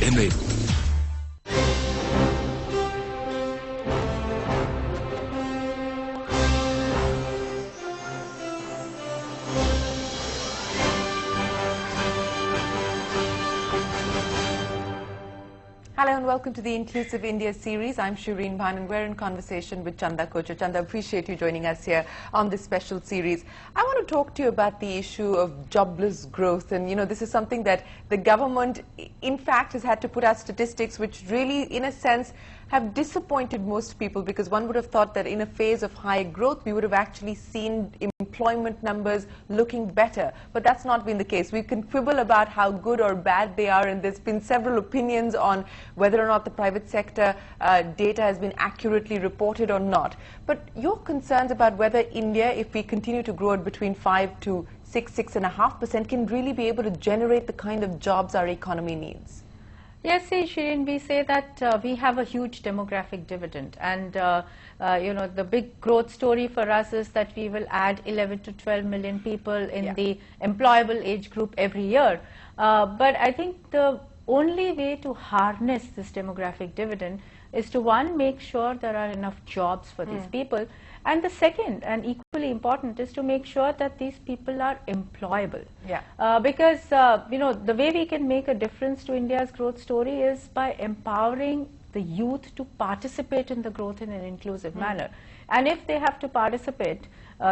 MA. Hello and welcome to the Inclusive India series. I'm Shireen Bhan and we're in conversation with Chanda Kochhar. Chanda, appreciate you joining us here on this special series. I want to talk to you about the issue of jobless growth, and this is something that the government in fact has had to put out statistics which really in a sense have disappointed most people, because one would have thought that in a phase of high growth we would have actually seen employment numbers looking better, but that's not been the case. We can quibble about how good or bad they are, and there's been several opinions on whether or not the private sector data has been accurately reported or not. But your concerns about whether India, if we continue to grow at between 5 to 6.5%, can really be able to generate the kind of jobs our economy needs? Yes, see, Shireen, we say that we have a huge demographic dividend, and the big growth story for us is that we will add 11 to 12 million people in the employable age group every year. But I think the only way to harness this demographic dividend is to, one, make sure there are enough jobs for these people, and the second, and equally important, is to make sure that these people are employable. Because the way we can make a difference to India's growth story is by empowering the youth to participate in the growth in an inclusive manner. And if they have to participate,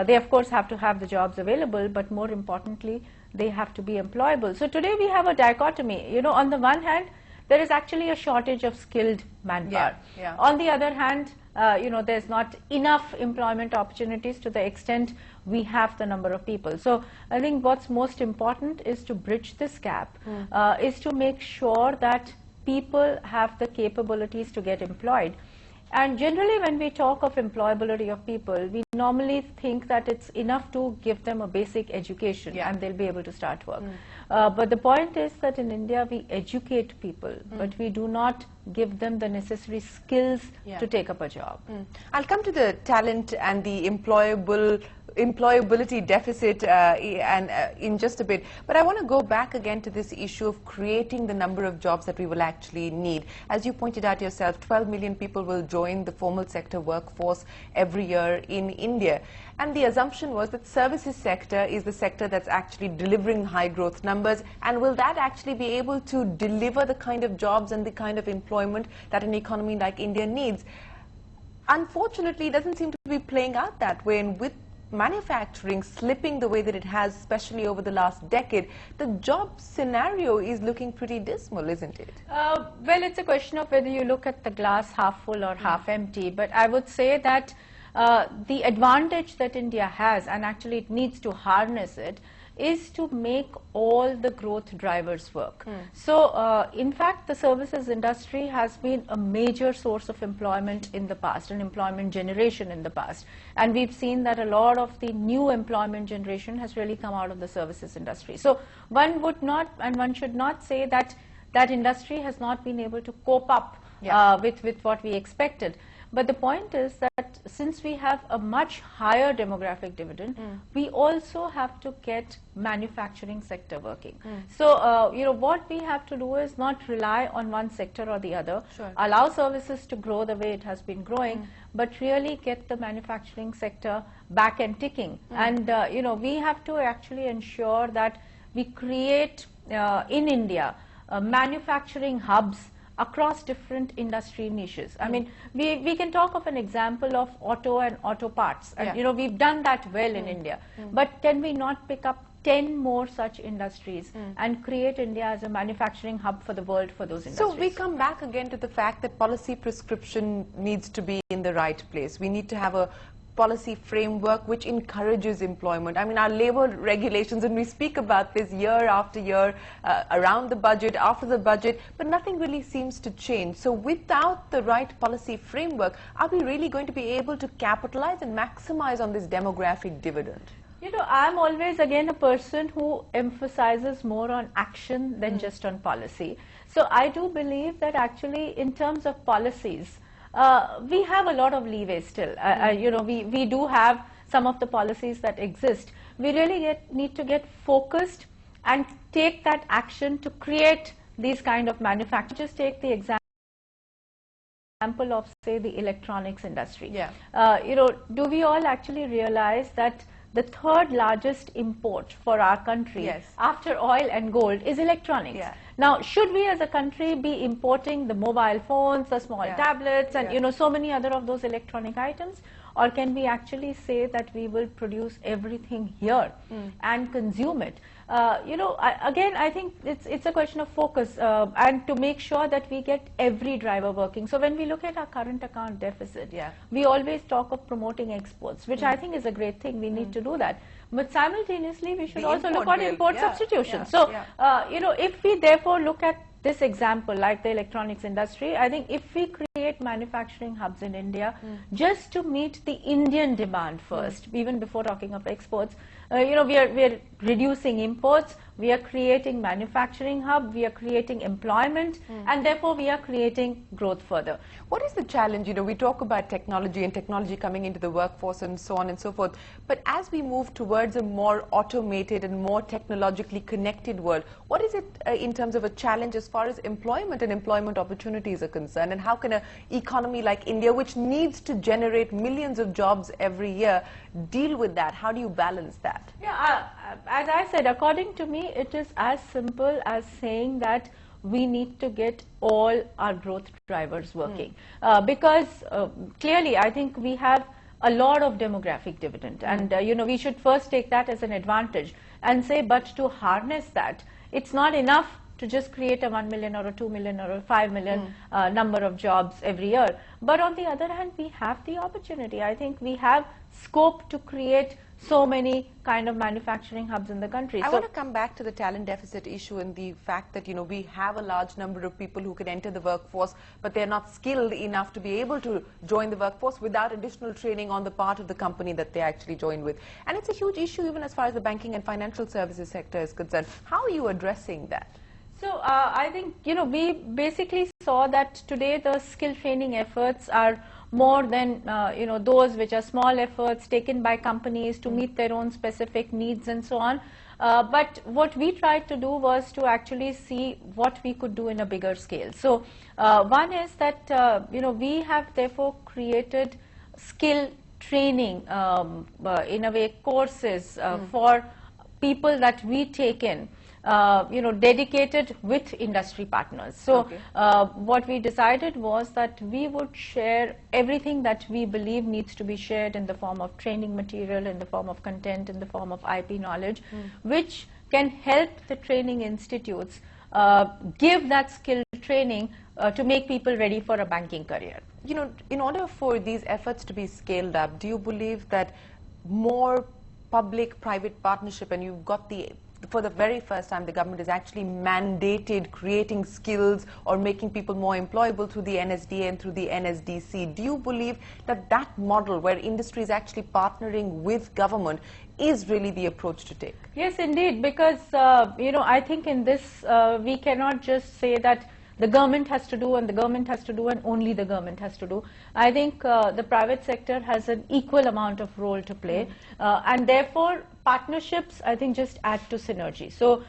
they of course have to have the jobs available, but more importantly, they have to be employable. So today we have a dichotomy. On the one hand, there is actually a shortage of skilled manpower. On the other hand, there's not enough employment opportunities to the extent we have the number of people. So I think what's most important is to bridge this gap, is to make sure that people have the capabilities to get employed. And generally when we talk of employability of people, we normally think that it's enough to give them a basic education and they'll be able to start work. But the point is that in India we educate people, but we do not give them the necessary skills to take up a job. I'll come to the talent and the employability deficit in just a bit, but I want to go back again to this issue of creating the number of jobs that we will actually need. As you pointed out yourself, 12 million people will join the formal sector workforce every year in India, and the assumption was that services sector is the sector that's actually delivering high growth numbers, and will that actually be able to deliver the kind of jobs and the kind of employment that an economy like India needs? Unfortunately, it doesn't seem to be playing out that way, and with manufacturing slipping the way that it has, especially over the last decade, the job scenario is looking pretty dismal, isn't it? Well, it's a question of whether you look at the glass half full or half empty, but I would say that the advantage that India has, and actually it needs to harness it, is to make all the growth drivers work. So in fact the services industry has been a major source of employment in the past, and employment generation in the past, and we've seen that a lot of the new employment generation has really come out of the services industry. So one would not, and one should not say that that industry has not been able to cope up with what we expected. But the point is that since we have a much higher demographic dividend, we also have to get manufacturing sector working. So, what we have to do is not rely on one sector or the other, allow services to grow the way it has been growing, but really get the manufacturing sector back and ticking. And, we have to actually ensure that we create in India manufacturing hubs across different industry niches. I mean, we can talk of an example of auto and auto parts, and we've done that well in India, but can we not pick up 10 more such industries and create India as a manufacturing hub for the world for those industries? So we come back again to the fact that policy prescription needs to be in the right place. We need to have a policy framework which encourages employment. I mean, our labor regulations, and we speak about this year after year, around the budget, after the budget, but nothing really seems to change. So without the right policy framework, are we really going to be able to capitalize and maximize on this demographic dividend? I'm always again a person who emphasizes more on action than just on policy. So I do believe that actually in terms of policies, we have a lot of leeway still. We do have some of the policies that exist. We really need to get focused and take that action to create these kind of manufacturers. Just take the example of, say, the electronics industry. You know, do we all actually realize that the third largest import for our country after oil and gold is electronics? Now, should we as a country be importing the mobile phones, the small tablets, and you know, so many other of those electronic items? Or can we actually say that we will produce everything here and consume it? You know, again, I think it's a question of focus and to make sure that we get every driver working. So when we look at our current account deficit, we always talk of promoting exports, which I think is a great thing. We need to do that. But simultaneously, we should also look at import substitution. So, you know, if we therefore look at this example, like the electronics industry, I think if we create manufacturing hubs in India just to meet the Indian demand first, even before talking of exports, you know, we are reducing imports, we are creating manufacturing hub, we are creating employment, and therefore we are creating growth further. What is the challenge? You know, we talk about technology and technology coming into the workforce and so on and so forth, but as we move towards a more automated and more technologically connected world, what is it in terms of a challenge as far as employment and employment opportunities are concerned, and how can an economy like India, which needs to generate millions of jobs every year, deal with that? How do you balance that? Yeah, as I said, according to me, it is as simple as saying that we need to get all our growth drivers working. Because clearly, I think we have a lot of demographic dividend, and you know, we should first take that as an advantage and say, but to harness that, it's not enough to just create a 1 million or a 2 million or a 5 million number of jobs every year. But on the other hand, we have the opportunity. I think we have scope to create so many kind of manufacturing hubs in the country. I want to come back to the talent deficit issue and the fact that, you know, we have a large number of people who can enter the workforce, but they're not skilled enough to be able to join the workforce without additional training on the part of the company that they actually join with. And it's a huge issue even as far as the banking and financial services sector is concerned. How are you addressing that? So I think, you know, we basically saw that today the skill training efforts are more than, you know, those which are small efforts taken by companies to meet their own specific needs and so on. But what we tried to do was to actually see what we could do in a bigger scale. So one is that, you know, we have therefore created skill training, in a way, courses for people that we take in. You know, dedicated with industry partners. So what we decided was that we would share everything that we believe needs to be shared in the form of training material, in the form of content, in the form of IP knowledge, which can help the training institutes give that skill training to make people ready for a banking career. You know, in order for these efforts to be scaled up, do you believe that more public-private partnership, and you've got for the very first time, the government has actually mandated creating skills or making people more employable through the NSDA and through the NSDC. Do you believe that that model where industry is actually partnering with government is really the approach to take? Yes, indeed, because, you know, I think in this, we cannot just say that the government has to do and the government has to do and only the government has to do. I think the private sector has an equal amount of role to play, and therefore partnerships, I think, just add to synergy. So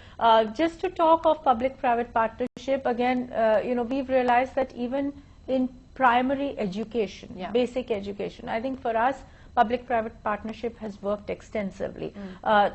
just to talk of public-private partnership, again, you know, we've realized that even in primary education, basic education, I think for us, public-private partnership has worked extensively.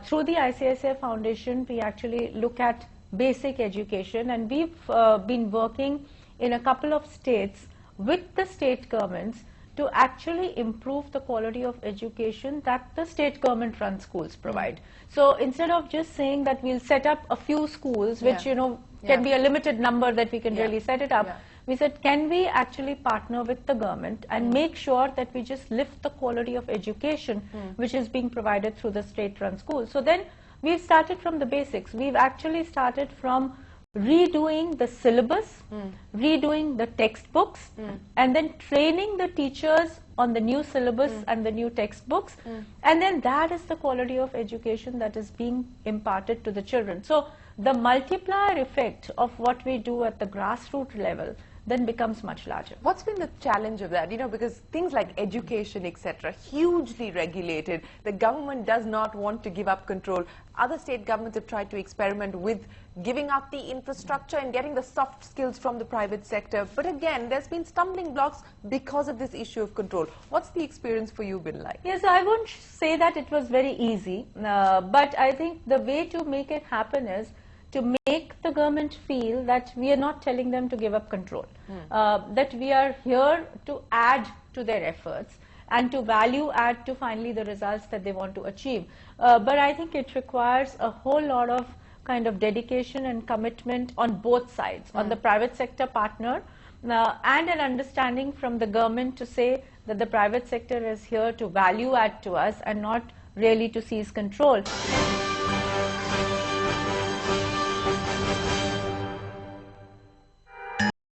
Through the ICICI Foundation, we actually look at basic education, and we've been working in a couple of states with the state governments to actually improve the quality of education that the state government run schools provide. So instead of just saying that we'll set up a few schools, which, you know, can be a limited number that we can really set it up, we said, can we actually partner with the government and make sure that we just lift the quality of education which is being provided through the state run schools. So then we've started from the basics. We've actually started from redoing the syllabus, redoing the textbooks, and then training the teachers on the new syllabus and the new textbooks. And then that is the quality of education that is being imparted to the children. So the multiplier effect of what we do at the grassroots level then becomes much larger. What's been the challenge of that? You know, because things like education, etc., hugely regulated. The government does not want to give up control. Other state governments have tried to experiment with giving up the infrastructure and getting the soft skills from the private sector. But again, there's been stumbling blocks because of this issue of control. What's the experience for you been like? Yes, I won't say that it was very easy, but I think the way to make it happen is to make the government feel that we are not telling them to give up control, that we are here to add to their efforts and to value add to finally the results that they want to achieve. But I think it requires a whole lot of kind of dedication and commitment on both sides, on the private sector partner and an understanding from the government to say that the private sector is here to value add to us and not really to seize control.